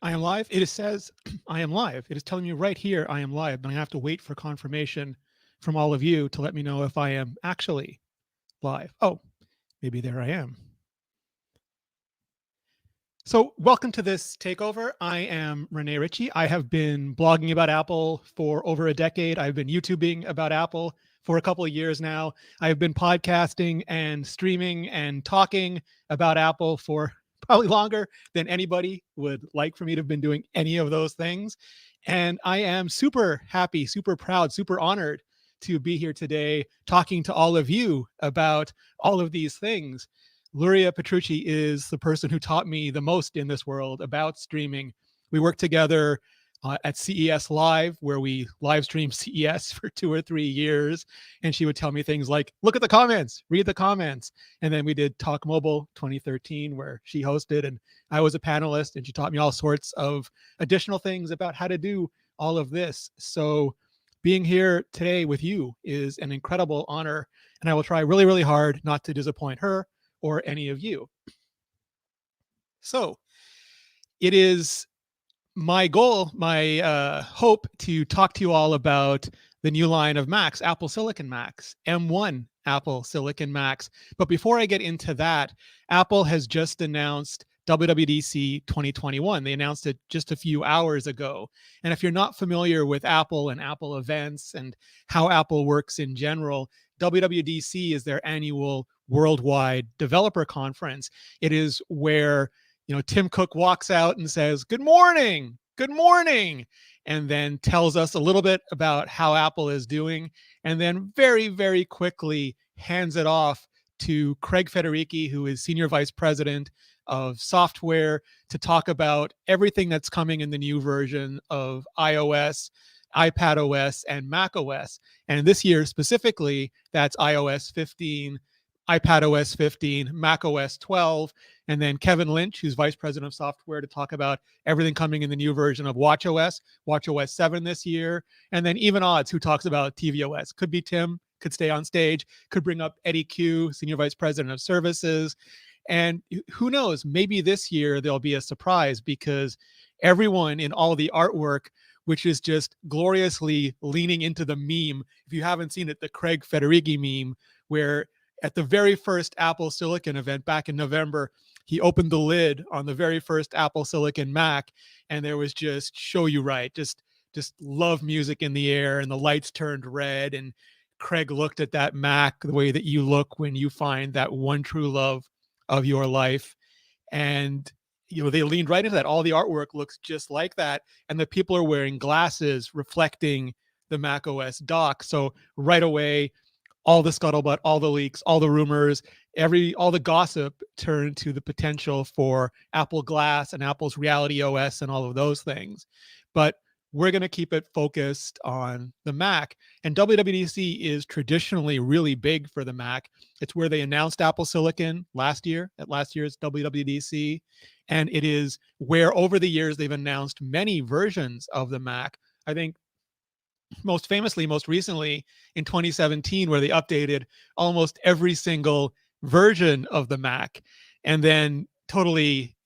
I am live. It says I am live. It is telling me right here I am live, but I have to wait for confirmation from all of you to let me know if I am actually live. Oh, maybe there I am. So welcome to this takeover. I am Rene Ritchie. I have been blogging about Apple for over a decade. I've been YouTubing about Apple for a couple of years now. I have been podcasting and streaming and talking about Apple for probably longer than anybody would like for me to have been doing any of those things. And I am super happy, super proud, super honored to be here today talking to all of you about all of these things. Luria Petrucci is the person who taught me the most in this world about streaming. We worked together at CES Live, where we live streamed CES for 2 or 3 years. And she would tell me things like, look at the comments, read the comments. And then we did Talk Mobile 2013, where she hosted and I was a panelist, and she taught me all sorts of additional things about how to do all of this. So being here today with you is an incredible honor. And I will try really, really hard not to disappoint her or any of you. So it is my goal, my hope to talk to you all about the new line of Macs, Apple Silicon Macs, M1 Apple Silicon Macs. But before I get into that, Apple has just announced WWDC 2021. They announced it just a few hours ago. And if you're not familiar with Apple and Apple events and how Apple works in general, WWDC is their annual worldwide developer conference. It is where Tim Cook walks out and says, good morning, and then tells us a little bit about how Apple is doing, and then very, very quickly hands it off to Craig Federighi, who is Senior Vice President of Software, to talk about everything that's coming in the new version of iOS, iPadOS, and macOS. And this year specifically, that's iOS 15, iPadOS 15, macOS 12, and then Kevin Lynch, who's Vice President of Software, to talk about everything coming in the new version of watchOS, watchOS 7 this year, and then Even Odds, who talks about tvOS. Could be Tim, could stay on stage, could bring up Eddie Q, Senior Vice President of Services, and who knows, maybe this year there'll be a surprise, because everyone in all the artwork, which is just gloriously leaning into the meme, if you haven't seen it, the Craig Federighi meme, where at the very first Apple Silicon event back in November, he opened the lid on the very first Apple Silicon Mac, and there was just show you right, just love music in the air, and the lights turned red, and Craig looked at that Mac the way that you look when you find that one true love of your life. And they leaned right into that. All the artwork looks just like that, and the people are wearing glasses reflecting the Mac OS dock. So right away, all the scuttlebutt, all the leaks, all the rumors, all the gossip turned to the potential for Apple Glass and Apple's Reality OS and all of those things. But we're going to keep it focused on the Mac. And WWDC is traditionally really big for the Mac. It's where they announced Apple Silicon last year, at last year's WWDC. And it is where over the years they've announced many versions of the Mac. I think most famously, most recently in 2017, where they updated almost every single version of the Mac. And then totally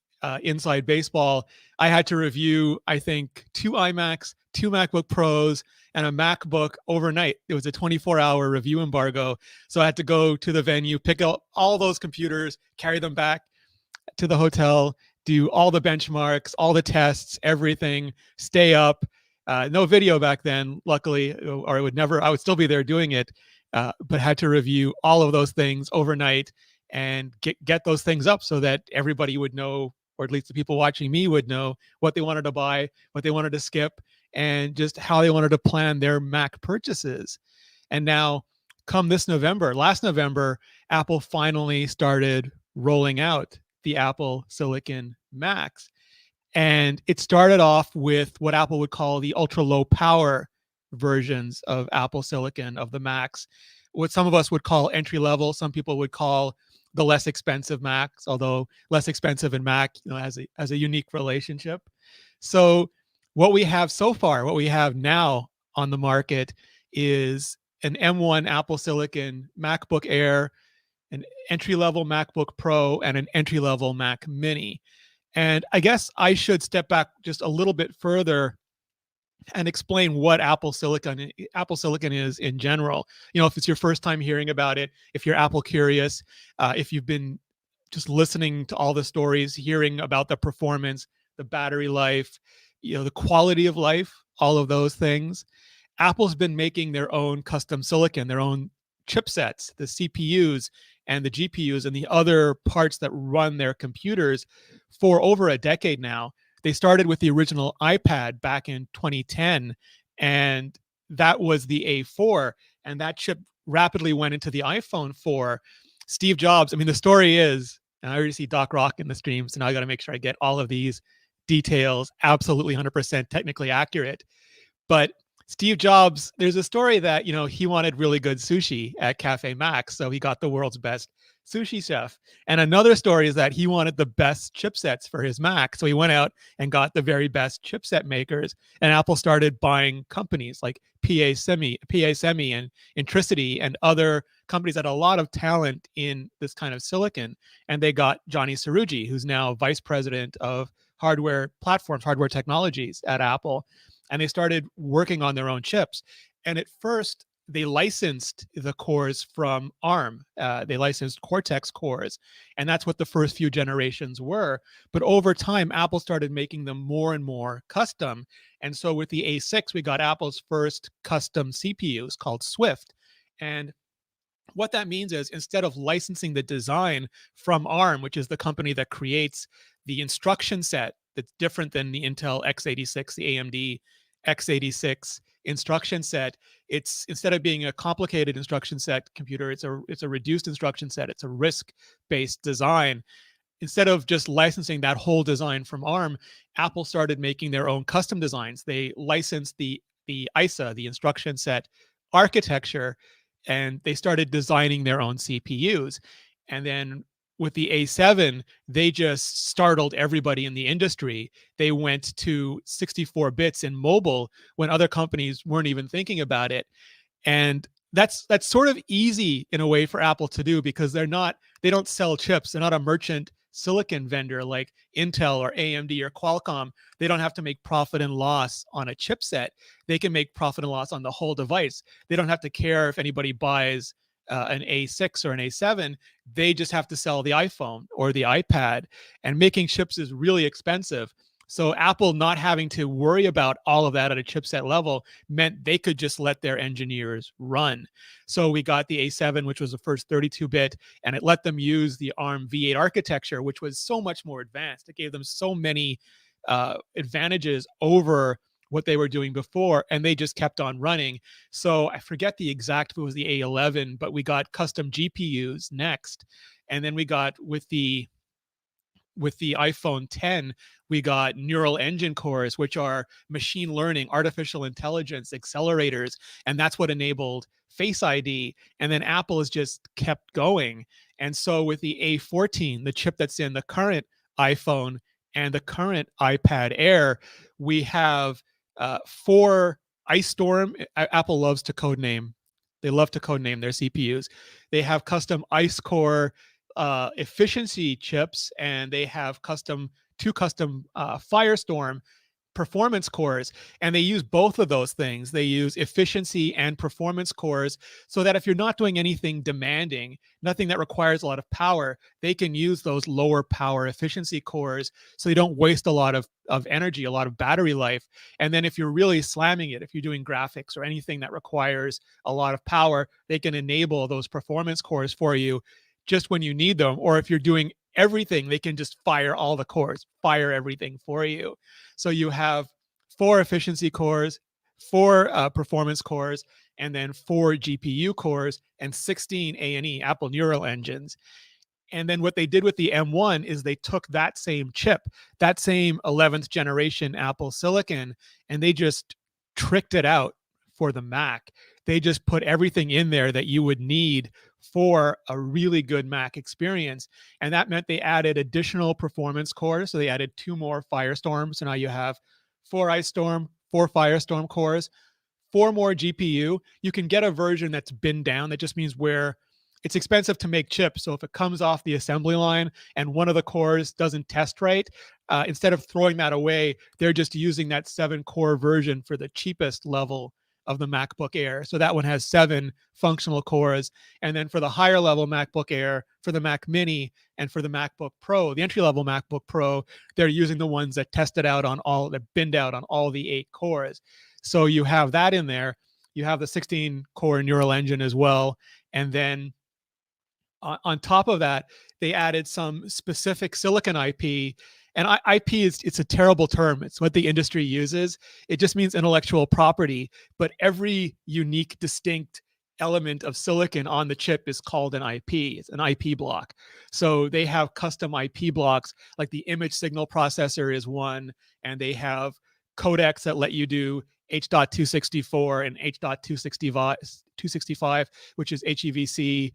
inside baseball, I had to review, I think, 2 iMacs, 2 MacBook Pros, and a MacBook overnight. It was a 24-hour review embargo. So I had to go to the venue, pick up all those computers, carry them back to the hotel, do all the benchmarks, all the tests, everything, stay up. No video back then, luckily, or I would still be there doing it, but had to review all of those things overnight and get those things up so that everybody would know, or at least the people watching me would know, what they wanted to buy, what they wanted to skip, and just how they wanted to plan their Mac purchases. And now, come this November, last November, Apple finally started rolling out the Apple Silicon Macs. And it started off with what Apple would call the ultra low power versions of Apple Silicon, of the Macs, what some of us would call entry level. Some people would call the less expensive Macs, although less expensive and Mac, has a unique relationship. So what we have so far, what we have now on the market, is an M1 Apple Silicon MacBook Air, an entry-level MacBook Pro, and an entry-level Mac Mini. And I guess I should step back just a little bit further and explain what Apple Silicon is in general. If it's your first time hearing about it, if you're Apple curious, if you've been just listening to all the stories, hearing about the performance, the battery life, the quality of life, all of those things. Apple's been making their own custom silicon, their own chipsets, the CPUs and the GPUs and the other parts that run their computers for over a decade now. They started with the original iPad back in 2010, and that was the A4, and that chip rapidly went into the iPhone 4. Steve Jobs, I mean, the story is, and I already see Doc Rock in the stream, so now I got to make sure I get all of these details absolutely 100% technically accurate. But Steve Jobs, there's a story that, he wanted really good sushi at Cafe Max, so he got the world's best sushi chef. And another story is that he wanted the best chipsets for his Mac, so he went out and got the very best chipset makers. And Apple started buying companies like PA Semi, and Intricity, and other companies that had a lot of talent in this kind of silicon. And they got Johnny Srouji, who's now vice president of hardware platforms, hardware technologies at Apple. And they started working on their own chips. And at first, they licensed the cores from ARM. They licensed Cortex cores, and that's what the first few generations were. But over time, Apple started making them more and more custom. And so with the A6, we got Apple's first custom CPUs called Swift. And what that means is, instead of licensing the design from ARM, which is the company that creates the instruction set that's different than the Intel x86, the AMD x86 instruction set, it's, instead of being a complicated instruction set computer, it's a reduced instruction set. It's a RISC-based design. Instead of just licensing that whole design from ARM, Apple started making their own custom designs. They licensed the ISA, the instruction set architecture, and they started designing their own CPUs. And then with the A7, they just startled everybody in the industry. They went to 64 bits in mobile when other companies weren't even thinking about it. And that's sort of easy in a way for Apple to do, because they don't sell chips. They're not a merchant silicon vendor like Intel or AMD or Qualcomm. They don't have to make profit and loss on a chipset. They can make profit and loss on the whole device. They don't have to care if anybody buys an A6 or an A7. They just have to sell the iPhone or the iPad, and making chips is really expensive. So Apple not having to worry about all of that at a chipset level meant they could just let their engineers run. So we got the A7, which was the first 32-bit, and it let them use the ARM V8 architecture, which was so much more advanced. It gave them so many advantages over what they were doing before, and they just kept on running. So I forget the exact, if it was the A11, but we got custom GPUs next. And then we got, with the iPhone 10, we got neural engine cores, which are machine learning, artificial intelligence accelerators, and that's what enabled Face ID. And then Apple has just kept going. And so with the A14, the chip that's in the current iPhone and the current iPad Air, we have 4 Ice Storm. Apple loves to codename. They love to codename their CPUs. They have custom Ice Core efficiency chips, and they have two custom Firestorm performance cores, and they use both of those things. They use efficiency and performance cores, so that if you're not doing anything demanding, nothing that requires a lot of power, they can use those lower power efficiency cores, so they don't waste a lot of energy, a lot of battery life. And then if you're really slamming it, if you're doing graphics or anything that requires a lot of power, they can enable those performance cores for you just when you need them. Or if you're doing everything, they can just fire all the cores, fire everything for you. So you have 4 efficiency cores, 4 performance cores, and then 4 GPU cores, and 16 A&E, Apple Neural Engines. And then what they did with the M1 is they took that same chip, that same 11th generation Apple Silicon, and they just tricked it out for the Mac. They just put everything in there that you would need for a really good Mac experience. And that meant they added additional performance cores. So they added 2 more Firestorm. So now you have 4 Ice Storm, 4 Firestorm cores, 4 more GPU. You can get a version that's binned down. That just means where it's expensive to make chips. So if it comes off the assembly line and one of the cores doesn't test right, instead of throwing that away, they're just using that 7-core version for the cheapest level of the MacBook Air. So that one has 7 functional cores. And then for the higher level MacBook Air, for the Mac Mini, and for the MacBook Pro, the entry level MacBook Pro, they're using the ones that tested out on all, that binned out on all the 8 cores. So you have that in there. You have the 16-core neural engine as well. And then on top of that, they added some specific silicon IP. And IP it's a terrible term. It's what the industry uses. It just means intellectual property. But every unique, distinct element of silicon on the chip is called an IP. It's an IP block. So they have custom IP blocks, like the image signal processor is one, and they have codecs that let you do H.264 and H.265, which is HEVC,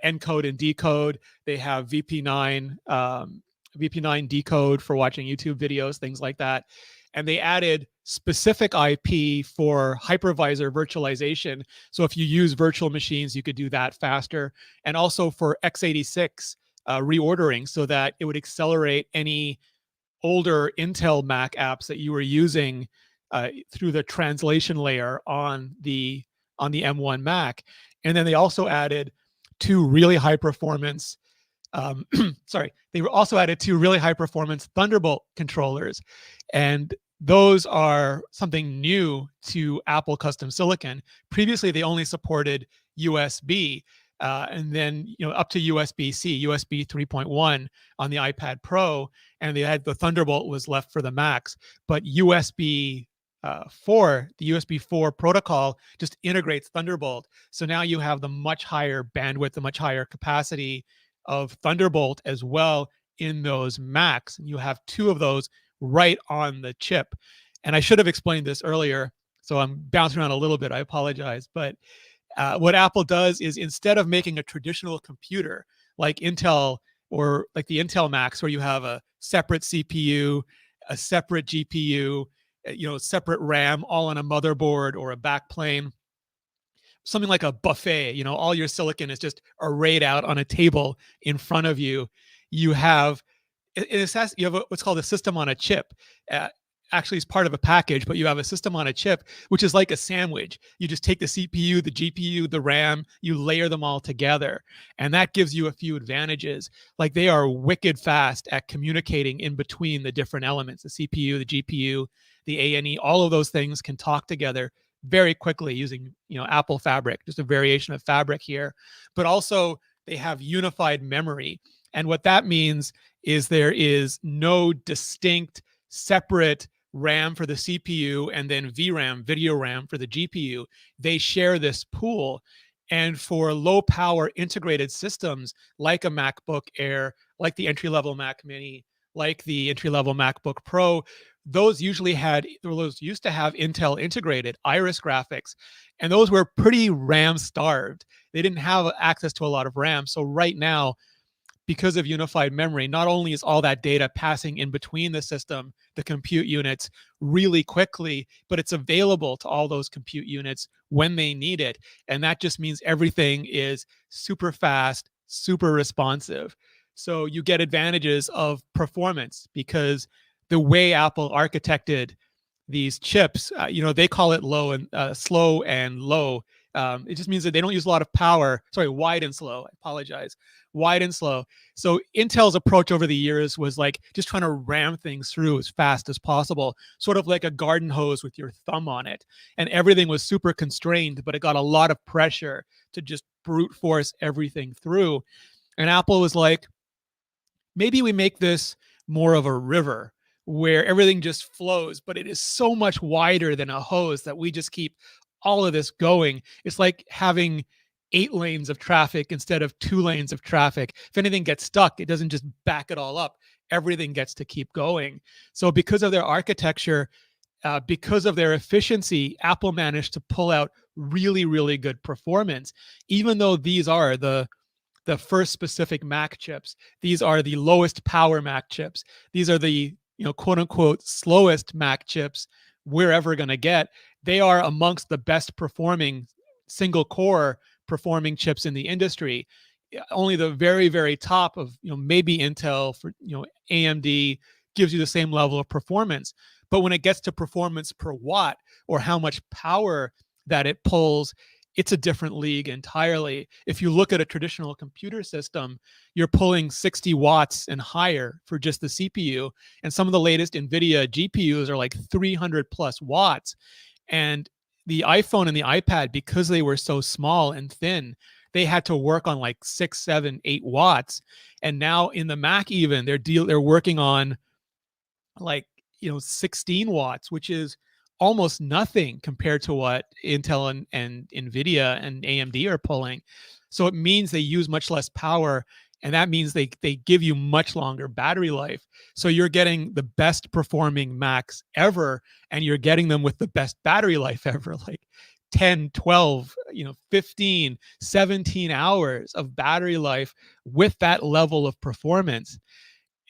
encode and decode. They have VP9 decode for watching YouTube videos, things like that. And they added specific IP for hypervisor virtualization. So if you use virtual machines, you could do that faster. And also for x86 reordering, so that it would accelerate any older Intel Mac apps that you were using through the translation layer on the M1 Mac. And then they also added 2 really high performance they also added 2 really high performance Thunderbolt controllers. And those are something new to Apple custom silicon. Previously, they only supported USB, and then up to USB-C, USB 3.1 on the iPad Pro, and they had the Thunderbolt was left for the Macs. But USB 4, the USB 4 protocol just integrates Thunderbolt. So now you have the much higher bandwidth, the much higher capacity of Thunderbolt as well in those Macs. And you have 2 of those right on the chip. And I should have explained this earlier, so I'm bouncing around a little bit. I apologize. But what Apple does is, instead of making a traditional computer like Intel or like the Intel Macs, where you have a separate CPU, a separate GPU, separate RAM, all on a motherboard or a backplane, something like a buffet, all your silicon is just arrayed out on a table in front of you. You have what's called a system on a chip. Actually, it's part of a package, but you have a system on a chip, which is like a sandwich. You just take the CPU, the GPU, the RAM, you layer them all together. And that gives you a few advantages. Like, they are wicked fast at communicating in between the different elements, the CPU, the GPU, the ANE, all of those things can talk together very quickly using Apple Fabric, just a variation of Fabric here. But also they have unified memory. And what that means is there is no distinct separate RAM for the CPU and then VRAM, video RAM, for the GPU. They share this pool. And for low power integrated systems like a MacBook Air, like the entry-level Mac Mini, like the entry-level MacBook Pro, those used to have Intel integrated Iris graphics, and those were pretty RAM starved. They didn't have access to a lot of RAM. So right now, because of unified memory, not only is all that data passing in between the system, the compute units, really quickly, but it's available to all those compute units when they need it. And that just means everything is super fast, super responsive. So you get advantages of performance, because the way Apple architected these chips, they call it low and slow and low. It just means that they don't use a lot of power. Sorry, wide and slow. I apologize. Wide and slow. So Intel's approach over the years was like just trying to ram things through as fast as possible, sort of like a garden hose with your thumb on it. And everything was super constrained, but it got a lot of pressure to just brute force everything through. And Apple was like, maybe we make this more of a river where everything just flows, but it is so much wider than a hose that we just keep all of this going. It's like having 8 lanes of traffic instead of 2 lanes of traffic. If anything gets stuck, it doesn't just back it all up. Everything gets to keep going. So because of their architecture, because of their efficiency, Apple managed to pull out really, really good performance, even though these are the first specific Mac chips. These are the lowest power Mac chips. These are the quote unquote slowest Mac chips we're ever going to get. They are amongst the best performing single core performing chips in the industry. only the very, very top of, maybe Intel, for, AMD gives you the same level of performance. But when it gets to performance per watt, or how much power that it pulls, it's a different league entirely. If you look at a traditional computer system, you're pulling 60 watts and higher for just the CPU. And some of the latest NVIDIA GPUs are like 300 plus watts. And the iPhone and the iPad, because they were so small and thin, they had to work on like 6, 7, 8 watts. And now in the Mac, even they're working on like 16 watts, which is almost nothing compared to what Intel and Nvidia and AMD are pulling. So it means they use much less power, and that means they give you much longer battery life. So you're getting the best performing Macs ever, and you're getting them with the best battery life ever, like 10, 12, 15, 17 hours of battery life with that level of performance.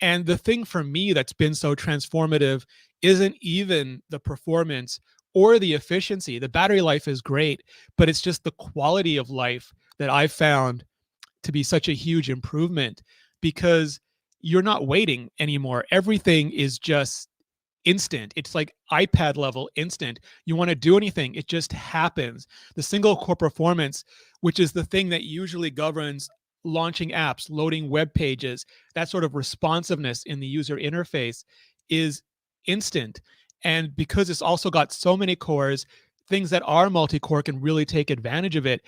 And the thing for me that's been so transformative isn't even the performance or the efficiency. The battery life is great, but it's just the quality of life that I've found to be such a huge improvement, because you're not waiting anymore. Everything is just instant. It's like iPad level instant. You want to do anything, it just happens. The single core performance, which is the thing that usually governs launching apps, loading web pages, that sort of responsiveness in the user interface, is instant. And because it's also got so many cores, things that are multi-core can really take advantage of it.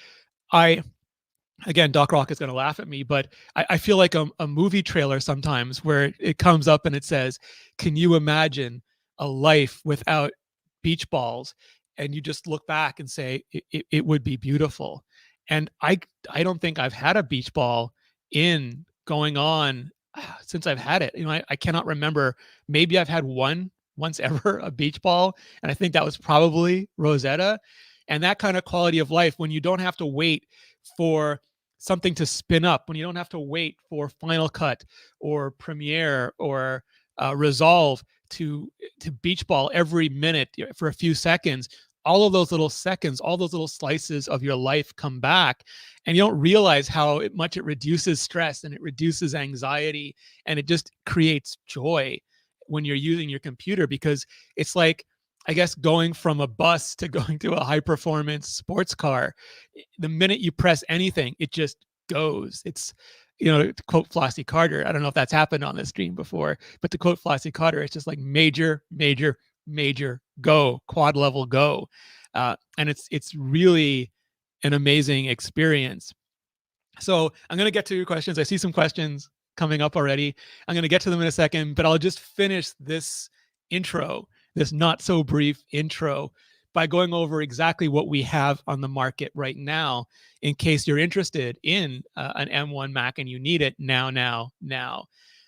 Again, Doc Rock is going to laugh at me, but I feel like a movie trailer sometimes, where it comes up and it says, "Can you imagine a life without beach balls?" And you just look back and say, it would be beautiful. And I don't think I've had a beach ball in going on since I've had it. I cannot remember. Maybe I've had once ever, a beach ball, and I think that was probably Rosetta. And that kind of quality of life, when you don't have to wait for something to spin up, when you don't have to wait for Final Cut or Premiere or Resolve to beach ball every minute for a few seconds, all of those little seconds, all those little slices of your life come back, and you don't realize how much it reduces stress and it reduces anxiety, and it just creates joy when you're using your computer. Because it's like, I guess, going from a bus to going to a high performance sports car. The minute you press anything, it just goes. It's, to quote Flossie Carter, I don't know if that's happened on this stream before, but to quote Flossie Carter, it's just like major, major, major go, quad level go. And it's really an amazing experience. So I'm going to get to your questions. I see some questions coming up already. I'm going to get to them in a second, but I'll just finish this intro, this not so brief intro, by going over exactly what we have on the market right now, in case you're interested in an M1 Mac and you need it now.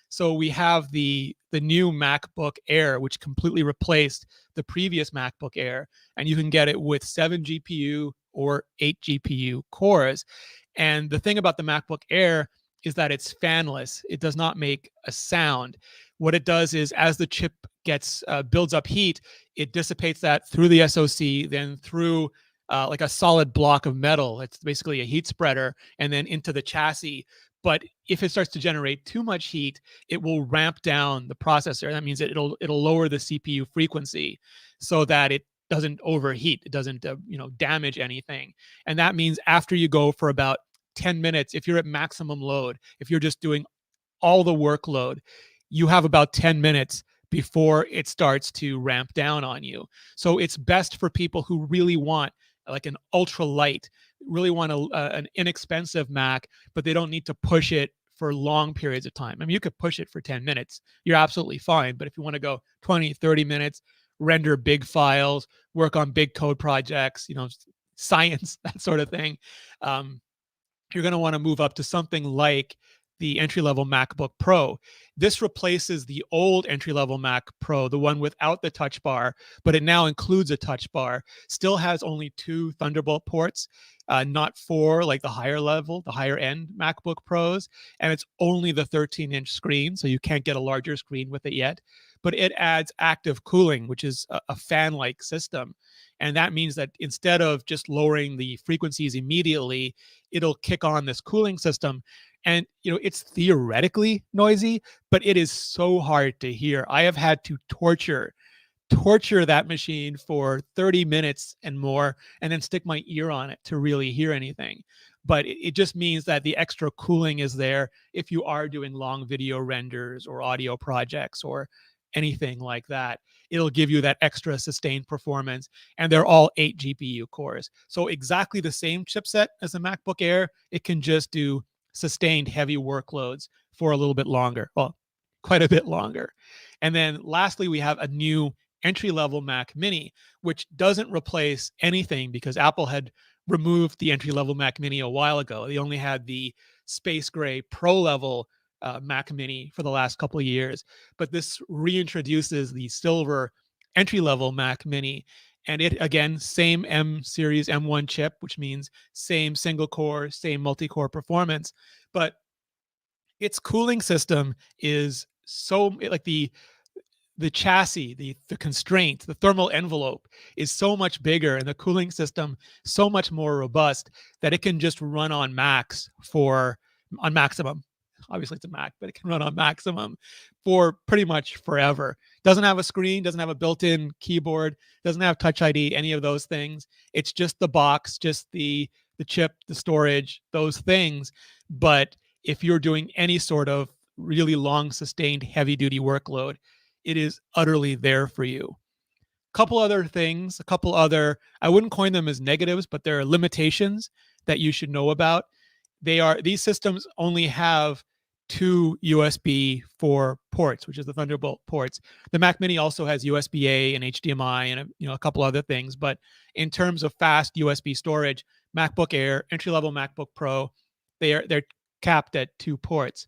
So we have the new MacBook Air, which completely replaced the previous MacBook Air, and you can get it with 7 GPU or 8 GPU cores. And the thing about the MacBook Air is that it's fanless. It does not make a sound. What it does is, as the chip builds up heat, it dissipates that through the SoC, then through like a solid block of metal. It's basically a heat spreader, and then into the chassis. But if it starts to generate too much heat, it will ramp down the processor. That means that it'll lower the CPU frequency so that it doesn't overheat. It doesn't damage anything. And that means after you go for about 10 minutes, if you're at maximum load, if you're just doing all the workload, you have about 10 minutes before it starts to ramp down on you. So it's best for people who really want like an ultra light, really want an inexpensive Mac, but they don't need to push it for long periods of time. I mean, you could push it for 10 minutes. You're absolutely fine. But if you want to go 20, 30 minutes, render big files, work on big code projects, science, that sort of thing, you're going to want to move up to something like the entry-level MacBook Pro. This replaces the old entry-level Mac Pro, the one without the touch bar, but it now includes a touch bar. Still has only 2 Thunderbolt ports, not 4 like the higher level, the higher end MacBook Pros, and it's only the 13-inch screen, so you can't get a larger screen with it yet. But it adds active cooling, which is a fan-like system. And that means that instead of just lowering the frequencies immediately, it'll kick on this cooling system. And it's theoretically noisy, but it is so hard to hear. I have had to torture that machine for 30 minutes and more, and then stick my ear on it to really hear anything. But it just means that the extra cooling is there if you are doing long video renders or audio projects or anything like that. It'll give you that extra sustained performance, and they're all 8 GPU cores. So exactly the same chipset as the MacBook Air, it can just do sustained heavy workloads for a little bit longer. Well, quite a bit longer. And then lastly, we have a new entry-level Mac Mini, which doesn't replace anything because Apple had removed the entry-level Mac Mini a while ago. They only had the space gray Pro level Mac Mini for the last couple of years, but this reintroduces the silver entry-level Mac Mini. And it, again, same M series M1 chip, which means same single core, same multi-core performance. But its cooling system is so, like the chassis, the constraint, the thermal envelope is so much bigger, and the cooling system so much more robust that it can just run on maximum. Obviously, it's a Mac, but it can run on maximum for pretty much forever. Doesn't have a screen, doesn't have a built-in keyboard, doesn't have Touch ID, any of those things. It's just the box, just the chip, the storage, those things. But if you're doing any sort of really long, sustained, heavy-duty workload, it is utterly there for you. Couple other things, I wouldn't coin them as negatives, but there are limitations that you should know about. These systems only have 2 USB 4 ports, which is the Thunderbolt ports. The Mac Mini also has USB-A and HDMI and a couple other things. But in terms of fast USB storage, MacBook Air, entry-level MacBook Pro, they're capped at 2 ports.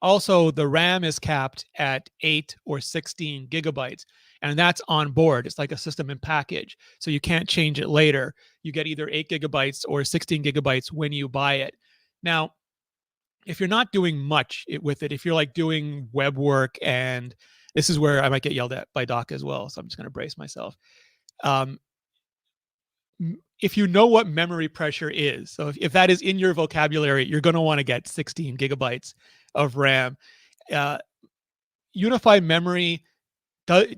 Also, the RAM is capped at 8 or 16 gigabytes, and that's on board. It's like a system in package, so you can't change it later. You get either 8 gigabytes or 16 gigabytes when you buy it. Now, if you're not doing much with it, if you're like doing web work, and this is where I might get yelled at by Doc as well, so I'm just going to brace myself. If you know what memory pressure is, so if that is in your vocabulary, you're going to want to get 16 gigabytes of RAM. Unified memory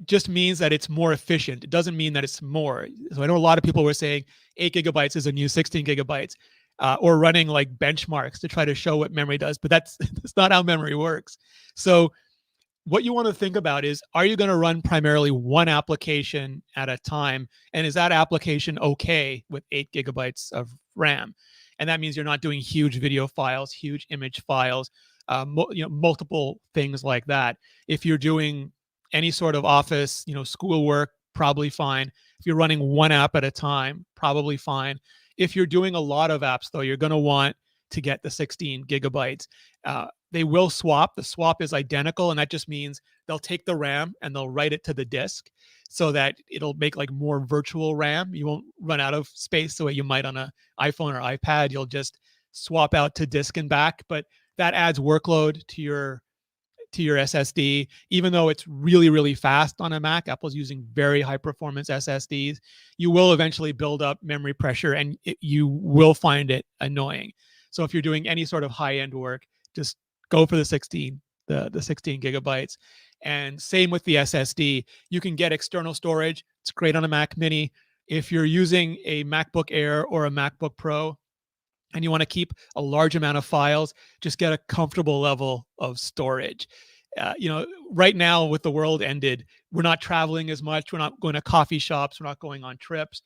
just means that it's more efficient. It doesn't mean that it's more. So I know a lot of people were saying 8 gigabytes is a new 16 gigabytes. Or running like benchmarks to try to show what memory does, but that's not how memory works. So what you want to think about is, are you going to run primarily one application at a time? And is that application okay with 8 gigabytes of RAM? And that means you're not doing huge video files, huge image files, multiple things like that. If you're doing any sort of office, schoolwork, probably fine. If you're running one app at a time, probably fine. If you're doing a lot of apps, though, you're going to want to get the 16 gigabytes. They will swap. The swap is identical, and that just means they'll take the RAM and they'll write it to the disk so that it'll make like more virtual RAM. You won't run out of space the way you might on an iPhone or iPad. You'll just swap out to disk and back, but that adds workload to your SSD. Even though it's really, really fast on a Mac, Apple's using very high performance SSDs, you will eventually build up memory pressure, and you will find it annoying. So if you're doing any sort of high-end work, just go for the 16 gigabytes. And same with the SSD. You can get external storage. It's great on a Mac Mini. If you're using a MacBook Air or a MacBook Pro, and you want to keep a large amount of files, just get a comfortable level of storage. Right now with the world ended, we're not traveling as much. We're not going to coffee shops. We're not going on trips.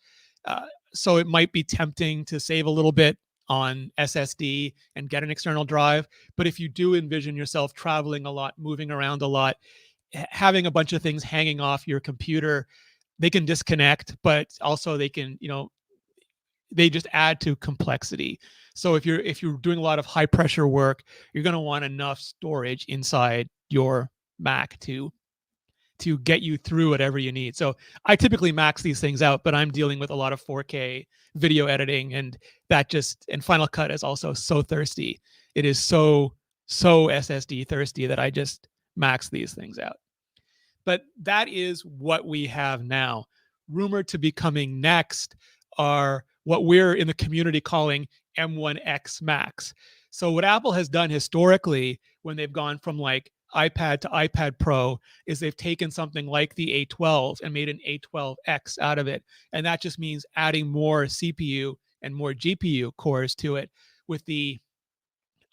So it might be tempting to save a little bit on SSD and get an external drive. But if you do envision yourself traveling a lot, moving around a lot, having a bunch of things hanging off your computer, they can disconnect, but also they can, they just add to complexity. So if you're doing a lot of high pressure work, you're going to want enough storage inside your Mac to get you through whatever you need. So I typically max these things out, but I'm dealing with a lot of 4K video editing, and Final Cut is also so thirsty. It is so SSD thirsty that I just max these things out. But that is what we have now. Rumored to be coming next are what we're in the community calling M1X Macs. So what Apple has done historically when they've gone from like iPad to iPad Pro is they've taken something like the A12 and made an A12X out of it. And that just means adding more CPU and more GPU cores to it. With the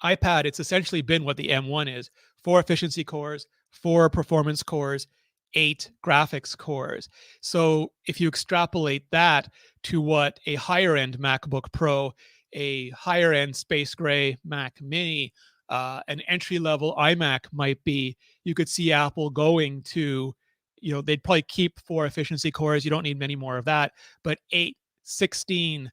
iPad, it's essentially been what the M1 is: 4 efficiency cores, 4 performance cores, 8 graphics cores. So if you extrapolate that to what a higher end MacBook Pro, a higher end Space Gray Mac Mini, an entry level iMac might be, you could see Apple going to, they'd probably keep 4 efficiency cores. You don't need many more of that, but 8, 16,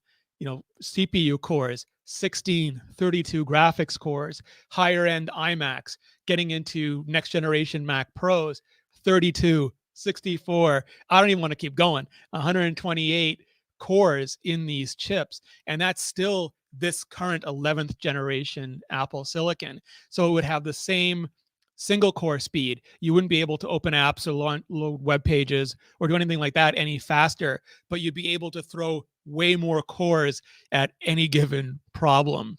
CPU cores, 16, 32 graphics cores, higher end iMacs, getting into next generation Mac Pros, 32, 64. I don't even want to keep going. 128 cores in these chips. And that's still this current 11th generation Apple Silicon. So it would have the same single core speed. You wouldn't be able to open apps or load web pages or do anything like that any faster, but you'd be able to throw way more cores at any given problem.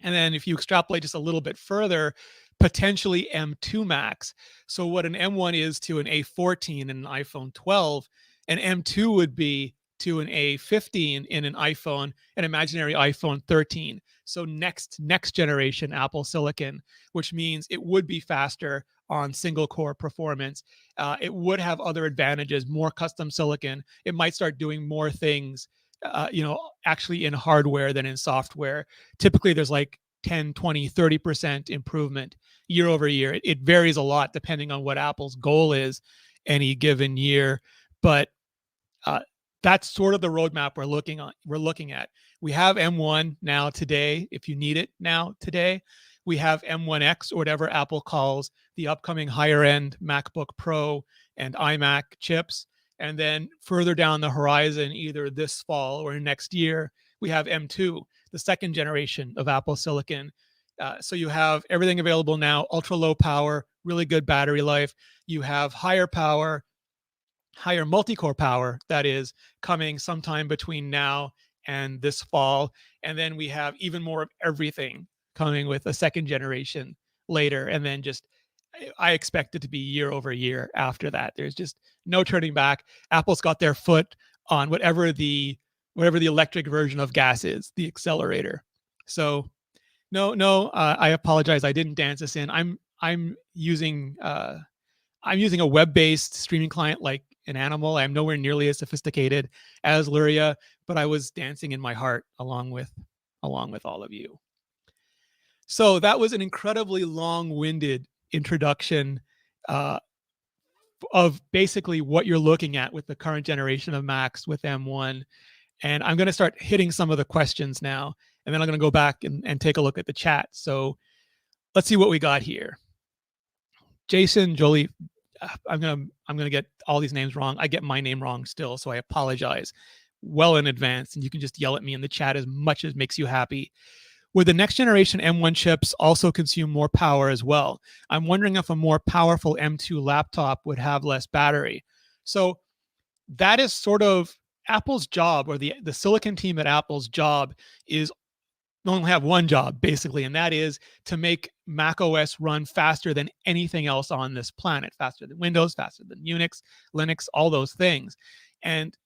And then if you extrapolate just a little bit further, potentially M2 Max. So what an M1 is to an A14 in an iPhone 12, an M2 would be to an A15 in an imaginary iPhone 13. So next generation Apple Silicon, which means it would be faster on single core performance. It would have other advantages, more custom silicon. It might start doing more things, actually in hardware than in software. Typically there's like 10, 20, 30% improvement year over year. It varies a lot depending on what Apple's goal is any given year. But that's sort of the roadmap we're looking at. We have M1 now today, if you need it now today. We have M1X, or whatever Apple calls the upcoming higher end MacBook Pro and iMac chips. And then further down the horizon, either this fall or next year, we have M2, the second generation of Apple Silicon. So you have everything available now: ultra low power, really good battery life. You have higher power, higher multi-core power, that is, coming sometime between now and this fall. And then we have even more of everything coming with a second generation later. And then I expect it to be year over year after that. There's just no turning back. Apple's got their foot on whatever the electric version of gas is, the accelerator. So no, I apologize. I didn't dance this in. I'm using a web-based streaming client like an animal. I'm nowhere nearly as sophisticated as Luria, but I was dancing in my heart along with all of you. So that was an incredibly long-winded introduction of basically what you're looking at with the current generation of Macs with M1. And I'm going to start hitting some of the questions now, and then I'm going to go back and take a look at the chat. So let's see what we got here. Jason, Jolie, I'm gonna get all these names wrong. I get my name wrong still, so I apologize well in advance. And you can just yell at me in the chat as much as makes you happy. Would the next generation M1 chips also consume more power as well? I'm wondering if a more powerful M2 laptop would have less battery. So that is sort of Apple's job, or the silicon team at Apple's job is only have one job, basically, and that is to make macOS run faster than anything else on this planet, faster than Windows, faster than Unix, Linux, all those things. And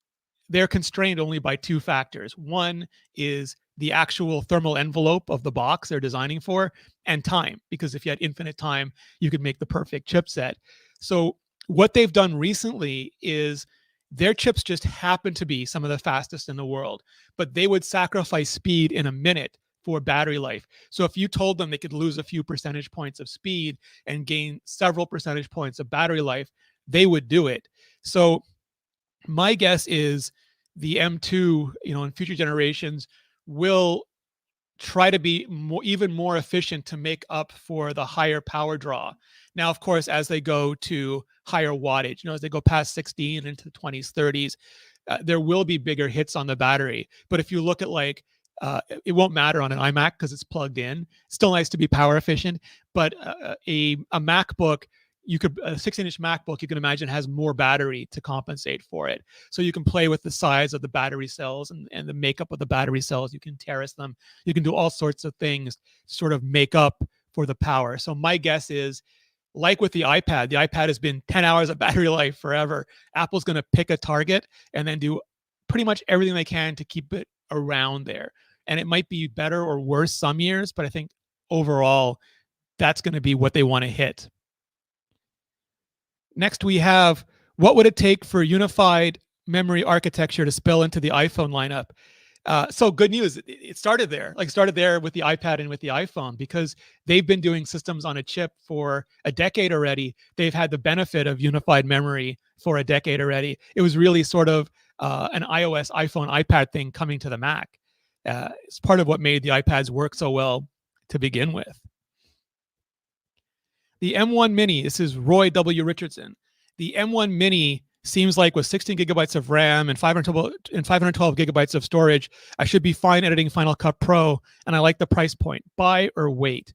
they're constrained only by 2 factors. One is the actual thermal envelope of the box they're designing for, and time, because if you had infinite time, you could make the perfect chipset. So what they've done recently is their chips just happen to be some of the fastest in the world, but they would sacrifice speed in a minute for battery life. So if you told them they could lose a few percentage points of speed and gain several percentage points of battery life, they would do it. So my guess is the M2, in future generations will try to be even more efficient to make up for the higher power draw. Now, of course, as they go to higher wattage, as they go past 16 into the 20s, 30s, there will be bigger hits on the battery. But if you look at it won't matter on an iMac because it's plugged in. Still nice to be power efficient, but a MacBook, a 16-inch MacBook, you can imagine has more battery to compensate for it. So you can play with the size of the battery cells and the makeup of the battery cells. You can terrace them. You can do all sorts of things to sort of make up for the power. So my guess is, like with the iPad has been 10 hours of battery life forever. Apple's going to pick a target and then do pretty much everything they can to keep it around there. And it might be better or worse some years, but I think overall, that's going to be what they want to hit. Next, we have, what would it take for unified memory architecture to spill into the iPhone lineup? So good news, it started there. Started there with the iPad and with the iPhone, because they've been doing systems on a chip for a decade already. They've had the benefit of unified memory for a decade already. It was really sort of an iOS, iPhone, iPad thing coming to the Mac. It's part of what made the iPads work so well to begin with. The M1 Mini, this is Roy W. Richardson. The M1 Mini seems like with 16 gigabytes of RAM and 512 gigabytes of storage, I should be fine editing Final Cut Pro, and I like the price point. Buy or wait?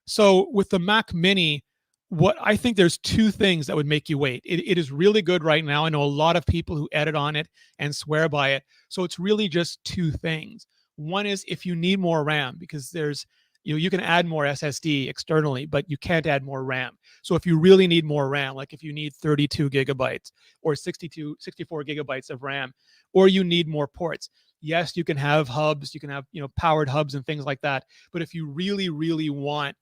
So with the Mac Mini, what I think there's two things that would make you wait. It is really good right now. I know a lot of people who edit on it and swear by it. So it's really just two things. One is if you need more RAM, because there's, you can add more SSD externally, but you can't add more RAM. So if you really need more RAM, like if you need 32 gigabytes or 64 gigabytes of RAM, or you need more ports, yes, you can have hubs, you can have, powered hubs and things like that. But if you really, really want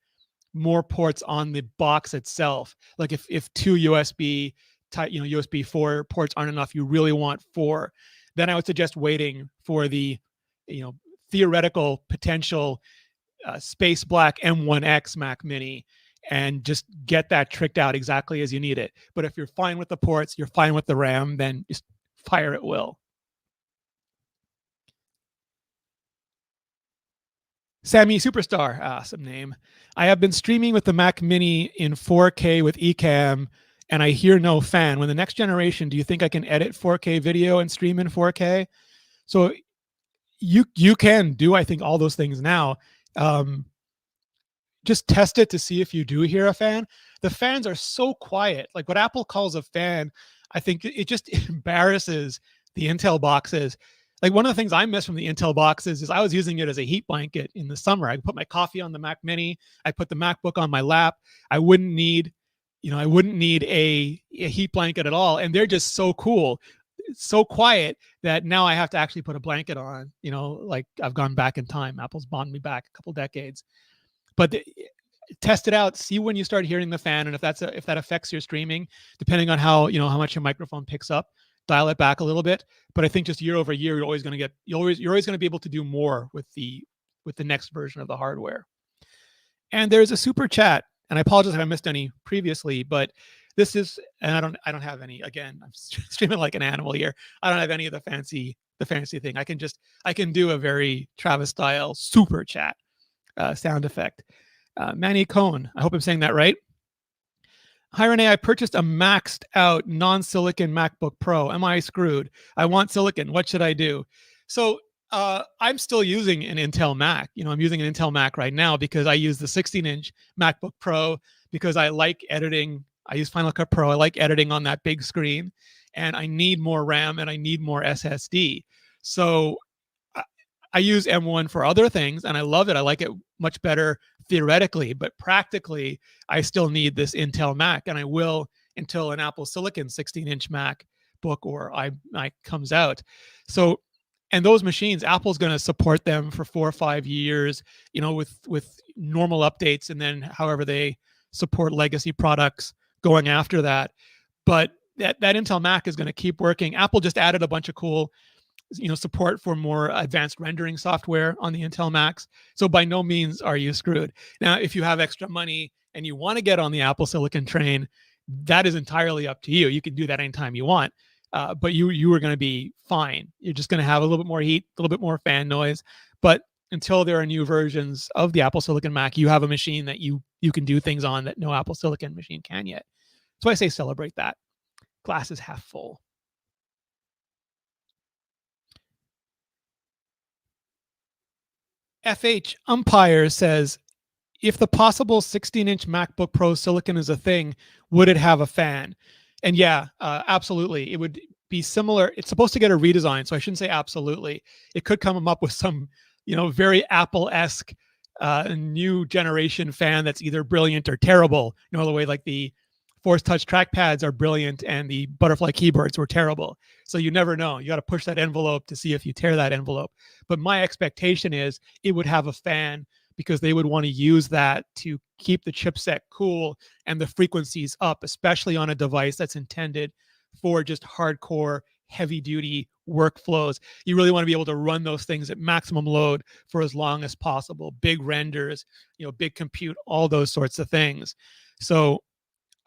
more ports on the box itself, like if two USB type, USB 4 ports aren't enough, you really want 4, then I would suggest waiting for the, theoretical potential space black M1X Mac Mini, and just get that tricked out exactly as you need it. But if you're fine with the ports, you're fine with the RAM, then just fire at will. Sammy Superstar, awesome name. I have been streaming with the Mac Mini in 4K with Ecamm, and I hear no fan. When the next generation, do you think I can edit 4K video and stream in 4K? So you can do, I think, all those things now. Just test it to see if you do hear a fan. The fans are so quiet. Like what Apple calls a fan, I think it just embarrasses the Intel boxes. Like one of the things I miss from the Intel boxes is I was using it as a heat blanket in the summer. I put my coffee on the Mac Mini. I put the MacBook on my lap. I wouldn't need a heat blanket at all. And they're just so cool. It's so quiet that now I have to actually put a blanket on, like I've gone back in time. Apple's bonded me back a couple decades. But test it out, see when you start hearing the fan, and if that affects your streaming, depending on how much your microphone picks up, dial it back a little bit. But I think just year over year, you're always going to be able to do more with the next version of the hardware. And there's a super chat, and I apologize if I missed any previously, but this is, and I don't have any. Again, I'm streaming like an animal here. I don't have any of the fancy thing. I can do a very Travis style super chat sound effect. Manny Cohn, I hope I'm saying that right. Hi, Rene. I purchased a maxed out non-silicon MacBook Pro. Am I screwed? I want silicon. What should I do? So I'm still using an Intel Mac. I'm using an Intel Mac right now because I use the 16-inch MacBook Pro because I like editing. I use Final Cut Pro. I like editing on that big screen, and I need more RAM and I need more SSD. So I use M1 for other things, and I love it. I like it much better theoretically, but practically, I still need this Intel Mac, and I will until an Apple Silicon 16-inch MacBook or iMac comes out. So, and those machines, Apple's going to support them for 4 or 5 years, with normal updates, and then however they support legacy products going after that. But that Intel Mac is going to keep working. Apple just added a bunch of cool support for more advanced rendering software on the Intel Macs. So by no means are you screwed. Now, if you have extra money and you want to get on the Apple Silicon train, that is entirely up to you. You can do that anytime you want. but you are going to be fine. You're just going to have a little bit more heat, a little bit more fan noise. But until there are new versions of the Apple Silicon Mac, you have a machine that you can do things on that no Apple Silicon machine can yet. So I say celebrate that. Glass is half full. FH Umpire says, if the possible 16-inch MacBook Pro Silicon is a thing, would it have a fan? And yeah, absolutely. It would be similar. It's supposed to get a redesign, so I shouldn't say absolutely. It could come up with some, very Apple-esque new generation fan that's either brilliant or terrible. The way like the Force Touch trackpads are brilliant and the butterfly keyboards were terrible. So you never know. You got to push that envelope to see if you tear that envelope. But my expectation is it would have a fan, because they would want to use that to keep the chipset cool and the frequencies up, especially on a device that's intended for just hardcore, heavy-duty workflows. You really want to be able to run those things at maximum load for as long as possible. Big renders, big compute, all those sorts of things. So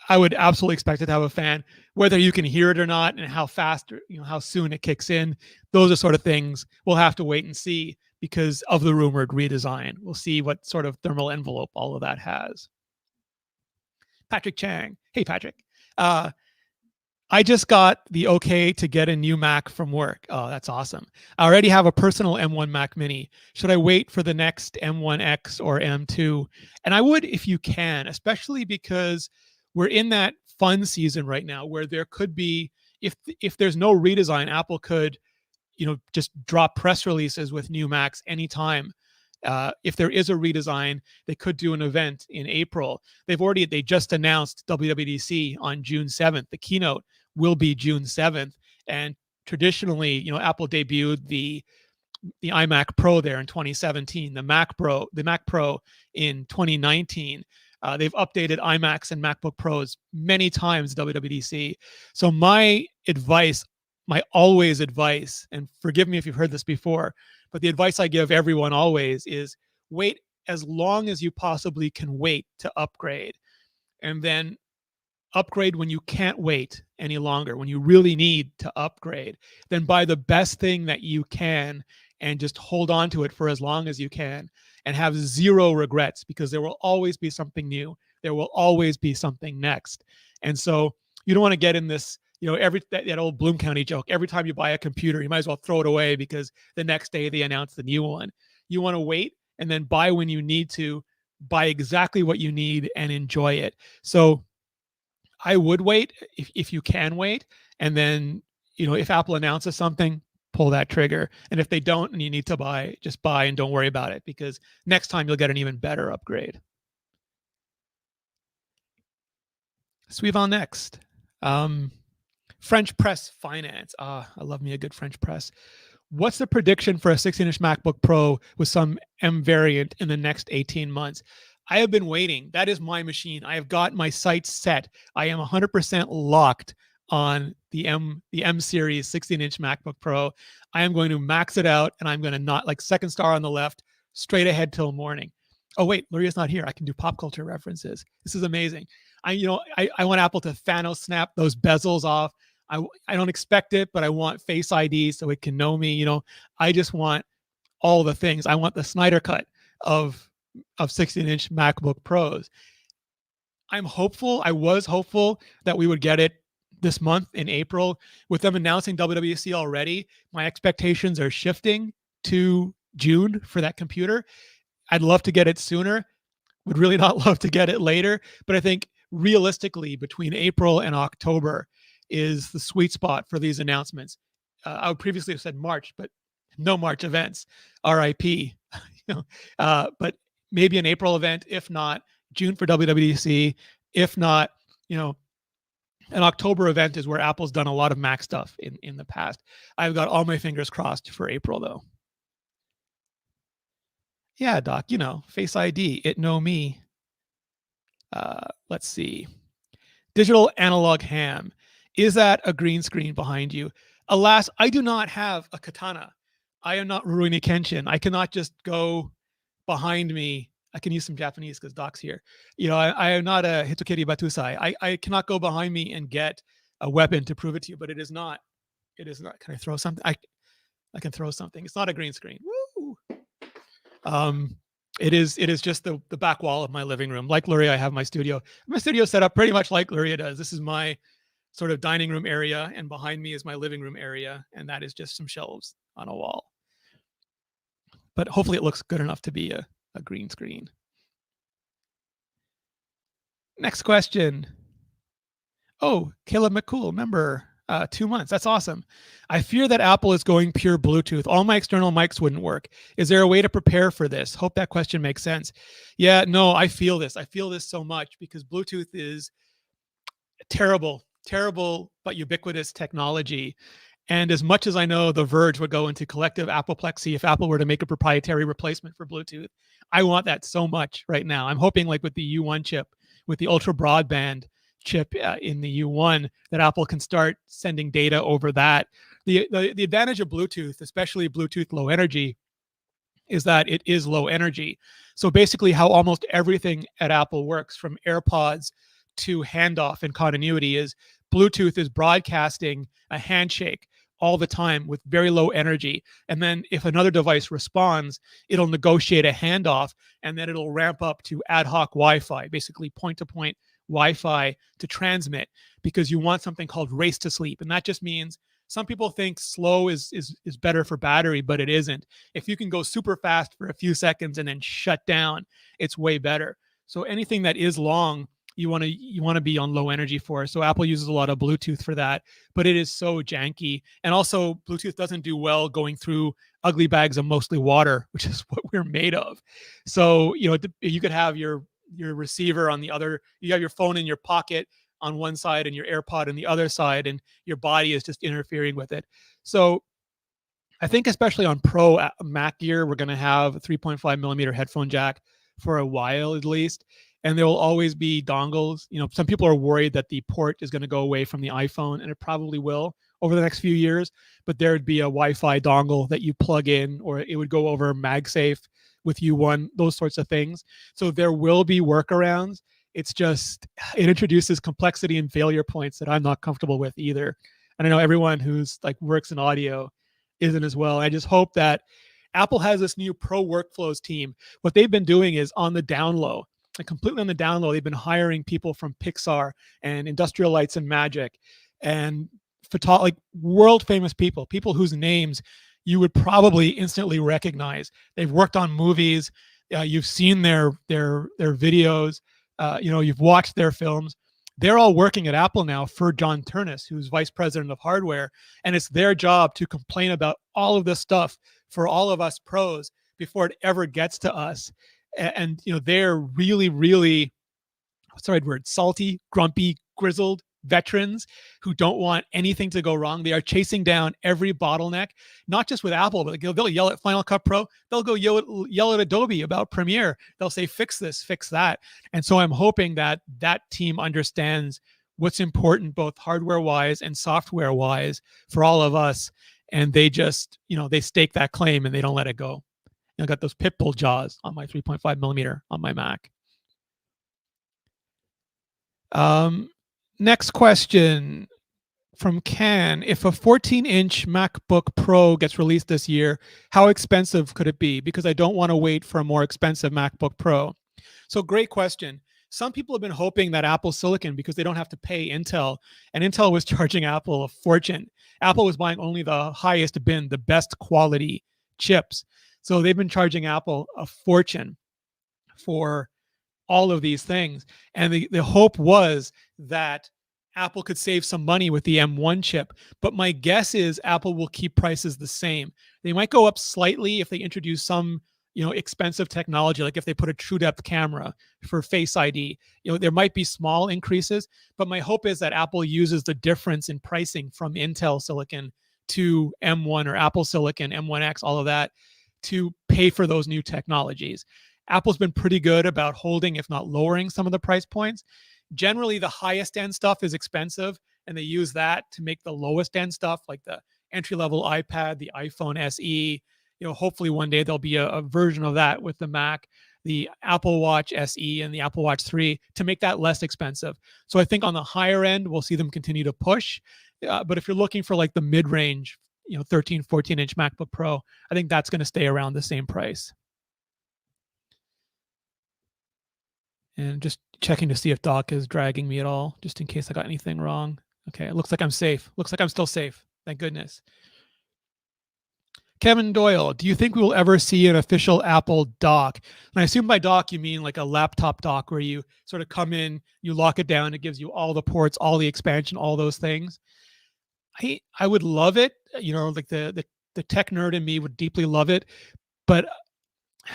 I would absolutely expect it to have a fan. Whether you can hear it or not, and how fast, or how soon it kicks in, those are sort of things we'll have to wait and see because of the rumored redesign. We'll see what sort of thermal envelope all of that has. Patrick Chang. Hey, Patrick. I just got the okay to get a new Mac from work. Oh, that's awesome. I already have a personal M1 Mac Mini. Should I wait for the next M1X or M2? And I would if you can, especially because we're in that fun season right now where there could be, if there's no redesign, Apple could, just drop press releases with new Macs anytime. If there is a redesign, they could do an event in April. They just announced WWDC on June 7th. The keynote will be June 7th. And traditionally, Apple debuted the iMac Pro there in 2017, the Mac Pro in 2019. They've updated iMacs and MacBook Pros many times WWDC. So my always advice, and forgive me if you've heard this before, but the advice I give everyone always is wait as long as you possibly can wait to upgrade. And then upgrade when you can't wait any longer, when you really need to upgrade. Then buy the best thing that you can and just hold on to it for as long as you can and have zero regrets, because there will always be something new. There will always be something next. And so you don't want to get in this, that old Bloom County joke. Every time you buy a computer, you might as well throw it away because the next day they announce the new one. You want to wait and then buy when you need to, buy exactly what you need and enjoy it. So I would wait if you can wait. And then, if Apple announces something, pull that trigger. And if they don't and you need to buy, just buy and don't worry about it, because next time you'll get an even better upgrade. Suivant next. French press finance. I love me a good French press. What's the prediction for a 16-inch MacBook Pro with some M variant in the next 18 months? I have been waiting. That is my machine. I have got my sights set. I am 100% locked on the M series 16-inch MacBook Pro. I am going to max it out, and I'm going to not, like second star on the left, straight ahead till morning. Oh wait, Maria's not here. I can do pop culture references. This is amazing. I want Apple to Thanos snap those bezels off. I don't expect it, but I want Face ID so it can know me. I just want all the things. I want the Snyder cut of 16-inch MacBook Pros. I'm hopeful. I was hopeful that we would get it this month in April. With them announcing WWDC already, my expectations are shifting to June for that computer. I'd love to get it sooner. Would really not love to get it later. But I think realistically, between April and October is the sweet spot for these announcements. I would previously have said March, but no March events. RIP. But maybe an April event, if not June for WWDC, if not, an October event is where Apple's done a lot of Mac stuff in the past. I've got all my fingers crossed for April, though. Yeah, Doc, Face ID, it know me. Let's see. Digital analog ham. Is that a green screen behind you? Alas, I do not have a katana. I am not Rurouni Kenshin. I cannot just go behind me. I can use some Japanese because Doc's here. I am not a Hitokiri Batusai. I cannot go behind me and get a weapon to prove it to you, but it is not It is not. Can I throw something? I can throw something. It's not a green screen. Woo! It is just the back wall of my living room. Like Luria, I have my studio. My studio set up pretty much like Luria does. This is my sort of dining room area, and behind me is my living room area, and that is just some shelves on a wall. But hopefully it looks good enough to be a green screen. Next question. Oh, Caleb McCool, member, 2 months. That's awesome. I fear that Apple is going pure Bluetooth. All my external mics wouldn't work. Is there a way to prepare for this? Hope that question makes sense. Yeah, no, I feel this. I feel this so much because Bluetooth is terrible, but ubiquitous technology. And as much as I know The Verge would go into collective Appleplexy if Apple were to make a proprietary replacement for Bluetooth, I want that so much right now. I'm hoping like with the U1 chip, with the ultra broadband chip in the U1, that Apple can start sending data over that. The advantage of Bluetooth, especially Bluetooth low energy, is that it is low energy. So basically how almost everything at Apple works, from AirPods to handoff and continuity, is Bluetooth is broadcasting a handshake all the time with very low energy. And then if another device responds, it'll negotiate a handoff, and then it'll ramp up to ad hoc Wi-Fi, basically point-to-point Wi-Fi to transmit, because you want something called race to sleep. And that just means some people think slow is better for battery, but it isn't. If you can go super fast for a few seconds and then shut down, it's way better. So anything that is long, you want to be on low energy for. So Apple uses a lot of Bluetooth for that, but it is so janky. And also Bluetooth doesn't do well going through ugly bags of mostly water, which is what we're made of. So, you could have your receiver on the other, you have your phone in your pocket on one side and your AirPod on the other side, and your body is just interfering with it. So I think especially on Pro Mac gear, we're going to have a 3.5 millimeter headphone jack for a while at least. And there will always be dongles. Some people are worried that the port is going to go away from the iPhone, and it probably will over the next few years. But there would be a Wi-Fi dongle that you plug in, or it would go over MagSafe with U1, those sorts of things. So there will be workarounds. It's just, it introduces complexity and failure points that I'm not comfortable with either. And I know everyone who's like works in audio isn't as well. I just hope that Apple has this new Pro Workflows team. What they've been doing is on the down low, like completely on the down low, they've been hiring people from Pixar and Industrial Lights and Magic and like world famous people whose names you would probably instantly recognize. They've worked on movies. You've seen their videos. You've watched their films. They're all working at Apple now for John Turnus, who's vice president of hardware. And it's their job to complain about all of this stuff for all of us pros before it ever gets to us. And they're really, really, what's the right word? Salty, grumpy, grizzled veterans who don't want anything to go wrong. They are chasing down every bottleneck, not just with Apple, but they'll yell at Final Cut Pro. They'll go yell at Adobe about Premiere. They'll say, fix this, fix that. And so I'm hoping that team understands what's important, both hardware-wise and software-wise, for all of us. And they just, they stake that claim and they don't let it go. I got those pit bull jaws on my 3.5 millimeter on my Mac. Next question from Can. If a 14-inch MacBook Pro gets released this year, how expensive could it be? Because I don't want to wait for a more expensive MacBook Pro. So great question. Some people have been hoping that Apple Silicon, because they don't have to pay Intel, and Intel was charging Apple a fortune. Apple was buying only the highest bin, the best quality chips. So they've been charging Apple a fortune for all of these things. And the hope was that Apple could save some money with the M1 chip. But my guess is Apple will keep prices the same. They might go up slightly if they introduce some, expensive technology, like if they put a true depth camera for Face ID. There might be small increases. But my hope is that Apple uses the difference in pricing from Intel Silicon to M1 or Apple Silicon, M1X, all of that, to pay for those new technologies. Apple's been pretty good about holding, if not lowering, some of the price points. Generally, the highest end stuff is expensive, and they use that to make the lowest end stuff, like the entry-level iPad, the iPhone SE. Hopefully one day there'll be a version of that with the Mac. the Apple Watch SE and the Apple Watch 3 to make that less expensive. So I think on the higher end, we'll see them continue to push. But if you're looking for like the mid-range, 13, 14-inch MacBook Pro, I think that's going to stay around the same price. And just checking to see if Doc is dragging me at all, just in case I got anything wrong. Okay, it looks like I'm safe. Looks like I'm still safe. Thank goodness. Kevin Doyle, do you think we will ever see an official Apple dock? And I assume by dock, you mean like a laptop dock where you sort of come in, you lock it down, it gives you all the ports, all the expansion, all those things. I would love it. Like the tech nerd in me would deeply love it, but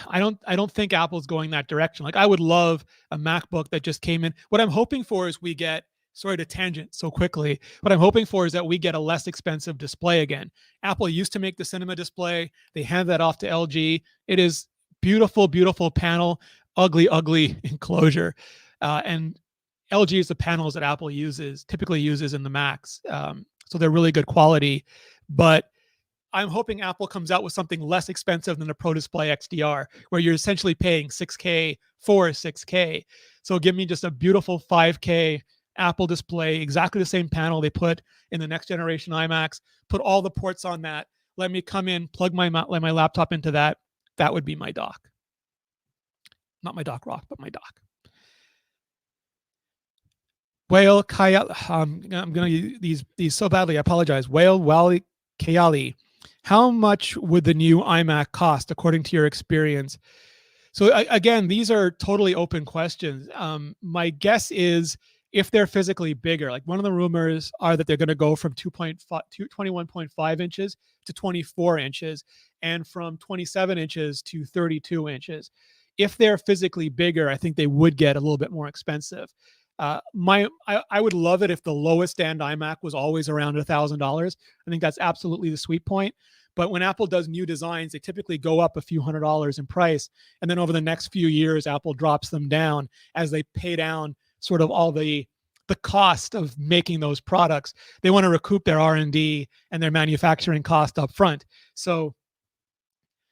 I don't think Apple's going that direction. Like I would love a MacBook that just came in. What I'm hoping for is we get, sorry to tangent so quickly, what I'm hoping for is that we get a less expensive display again. Apple used to make the cinema display. They hand that off to LG. It is beautiful, beautiful panel, ugly, ugly enclosure. And LG is the panels that Apple typically uses in the Macs. So they're really good quality, but I'm hoping Apple comes out with something less expensive than the Pro Display XDR, where you're essentially paying 6K for 6K. So give me just a beautiful 5K Apple display, exactly the same panel they put in the next generation iMacs, put all the ports on that. Let me come in, plug my laptop into that. That would be my dock. Not my dock rock, but my dock. Whale Kayali, I'm going to use these so badly, I apologize. Whale Wally Kayali, how much would the new iMac cost according to your experience? So again, these are totally open questions. My guess is if they're physically bigger, like one of the rumors are that they're going to go from 21.5 inches to 24 inches and from 27 inches to 32 inches. If they're physically bigger, I think they would get a little bit more expensive. I would love it if the lowest end iMac was always around $1,000. I think that's absolutely the sweet point. But when Apple does new designs, they typically go up a few $100s in price. And then over the next few years, Apple drops them down as they pay down sort of all the cost of making those products. They want to recoup their R&D and their manufacturing cost up front. So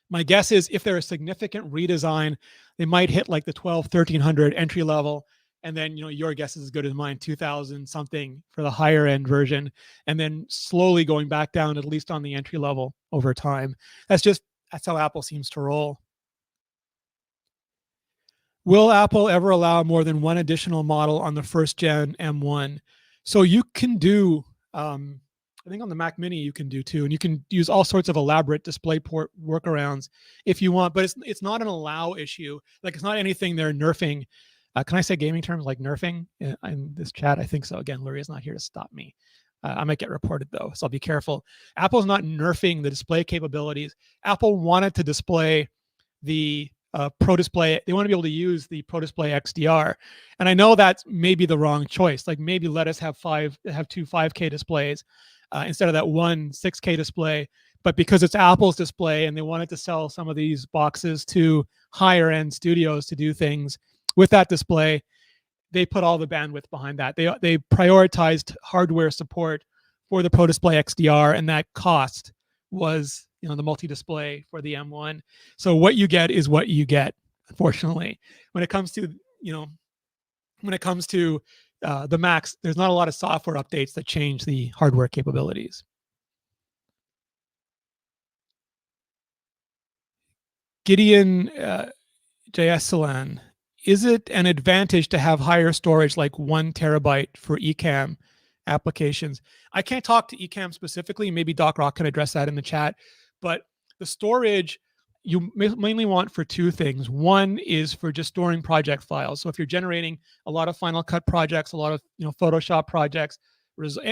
my guess is if they're a significant redesign, they might hit like the $1,200, $1,300 entry level. And then, your guess is as good as mine, 2000 something for the higher end version. And then slowly going back down, at least on the entry level over time. That's how Apple seems to roll. Will Apple ever allow more than one additional model on the first gen M1? So you can do, I think on the Mac Mini you can do too, and you can use all sorts of elaborate DisplayPort workarounds if you want, but it's not an allow issue. Like it's not anything they're nerfing. Can I say gaming terms like nerfing in this chat? I think so. Again, Luria's not here to stop me. I might get reported though, so I'll be careful. Apple's not nerfing the display capabilities. Apple wanted to display the Pro Display. They want to be able to use the Pro Display XDR. And I know that's maybe the wrong choice. Like maybe let us have two 5K displays instead of that one 6K display. But because it's Apple's display and they wanted to sell some of these boxes to higher end studios to do things with that display, they put all the bandwidth behind that. They prioritized hardware support for the Pro Display XDR, and that cost was the multi-display for the M1. So what you get is what you get, unfortunately. When it comes to the Macs, there's not a lot of software updates that change the hardware capabilities. Gideon Jayasalan, is it an advantage to have higher storage like 1 terabyte for eCam applications? I can't talk to eCam specifically. Maybe Doc Rock can address that in the chat. But the storage you mainly want for two things. One is for just storing project files. So if you're generating a lot of Final Cut projects, a lot of Photoshop projects,